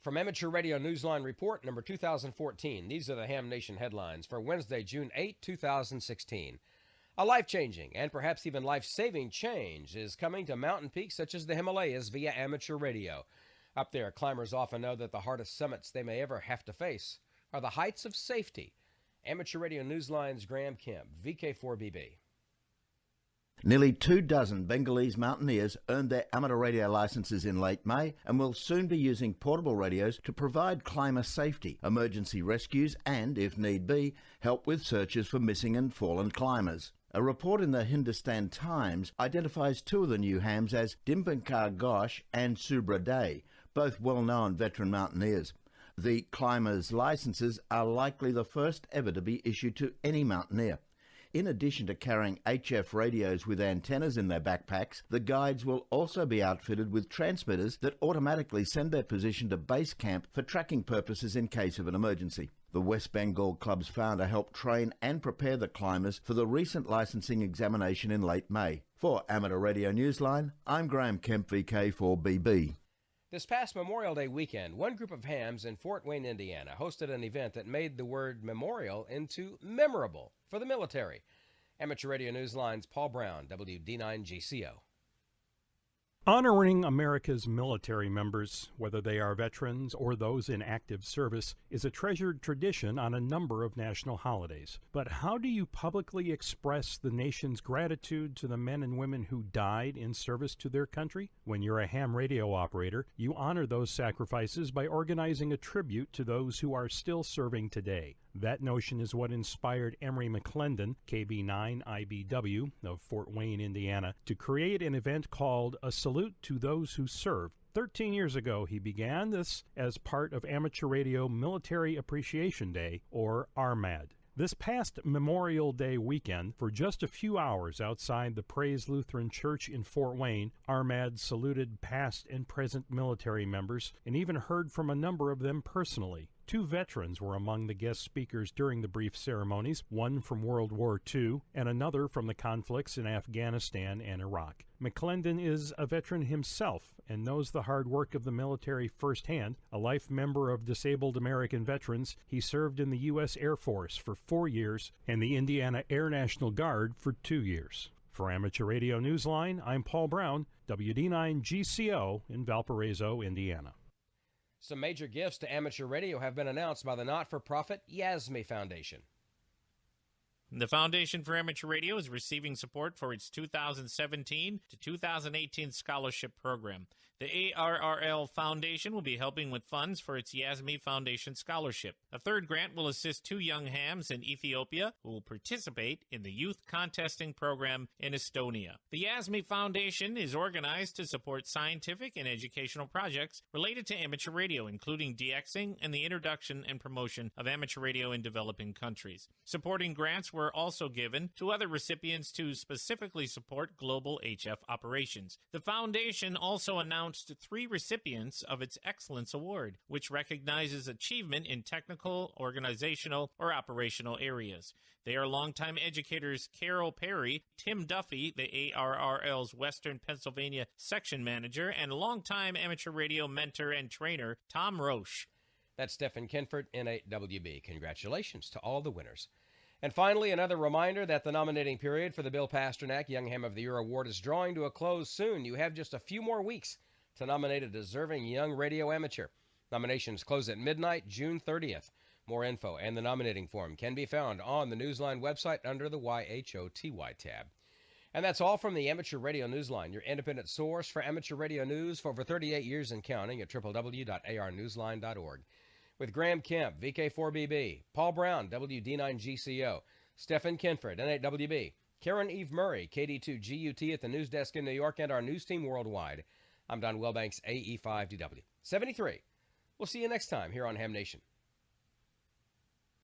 From Amateur Radio Newsline Report number 2014, these are the Ham Nation headlines for Wednesday, June 8, 2016. A life-changing and perhaps even life-saving change is coming to mountain peaks such as the Himalayas via amateur radio. Up there, climbers often know that the hardest summits they may ever have to face are the heights of safety. Amateur Radio Newsline's Graham Kemp, VK4BB. Nearly 24 Bengalese mountaineers earned their amateur radio licenses in late May and will soon be using portable radios to provide climber safety, emergency rescues and, if need be, help with searches for missing and fallen climbers. A report in the Hindustan Times identifies two of the new hams as Dimbankar Ghosh and Subra Day, both well-known veteran mountaineers. The climbers' licenses are likely the first ever to be issued to any mountaineer. In addition to carrying HF radios with antennas in their backpacks, the guides will also be outfitted with transmitters that automatically send their position to base camp for tracking purposes in case of an emergency. The West Bengal Club's founder helped train and prepare the climbers for the recent licensing examination in late May. For Amateur Radio Newsline, I'm Graham Kemp, VK4BB. This past Memorial Day weekend, one group of hams in Fort Wayne, Indiana, hosted an event that made the word memorial into memorable for the military. Amateur Radio Newsline's Paul Brown, WD9GCO. Honoring America's military members, whether they are veterans or those in active service, is a treasured tradition on a number of national holidays. But how do you publicly express the nation's gratitude to the men and women who died in service to their country? When you're a ham radio operator, you honor those sacrifices by organizing a tribute to those who are still serving today. That notion is what inspired Emory McClendon, KB9IBW of Fort Wayne, Indiana, to create an event called A Salute to Those Who Served. 13 years ago, he began this as part of Amateur Radio Military Appreciation Day, or ARMAD. This past Memorial Day weekend, for just a few hours outside the Praise Lutheran Church in Fort Wayne, ARMAD saluted past and present military members and even heard from a number of them personally. Two veterans were among the guest speakers during the brief ceremonies, one from World War II and another from the conflicts in Afghanistan and Iraq. McClendon is a veteran himself and knows the hard work of the military firsthand. A life member of Disabled American Veterans, he served in the U.S. Air Force for 4 years and the Indiana Air National Guard for 2 years. For Amateur Radio Newsline, I'm Paul Brown, WD9GCO in Valparaiso, Indiana. Some major gifts to amateur radio have been announced by the not-for-profit YASME Foundation. The Foundation for Amateur Radio is receiving support for its 2017 to 2018 scholarship program. The ARRL Foundation will be helping with funds for its YASME Foundation Scholarship. A third grant will assist two young hams in Ethiopia who will participate in the Youth Contesting Program in Estonia. The YASME Foundation is organized to support scientific and educational projects related to amateur radio, including DXing and the introduction and promotion of amateur radio in developing countries. Supporting grants were also given to other recipients to specifically support global HF operations. The foundation also announced 3 recipients of its Excellence Award, which recognizes achievement in technical, organizational, or operational areas. They are longtime educators Carol Perry, Tim Duffy, the ARRL's Western Pennsylvania section manager, and longtime amateur radio mentor and trainer Tom Roche. That's Stephen Kenford, N8WB. Congratulations to all the winners. And finally, another reminder that the nominating period for the Bill Pasternak Young Ham of the Year Award is drawing to a close soon. You have just a few more weeks to nominate a deserving young radio amateur. Nominations close at midnight, June 30th. More info and the nominating form can be found on the Newsline website under the YHOTY tab. And that's all from the Amateur Radio Newsline, your independent source for amateur radio news for over 38 years and counting at www.arnewsline.org. With Graham Kemp, VK4BB, Paul Brown, WD9GCO, Stephen Kenford, N8WB, Karen Eve Murray, KD2GUT at the news desk in New York, and our news team worldwide, I'm Don Welbanks, AE5DW. 73. We'll see you next time here on Ham Nation.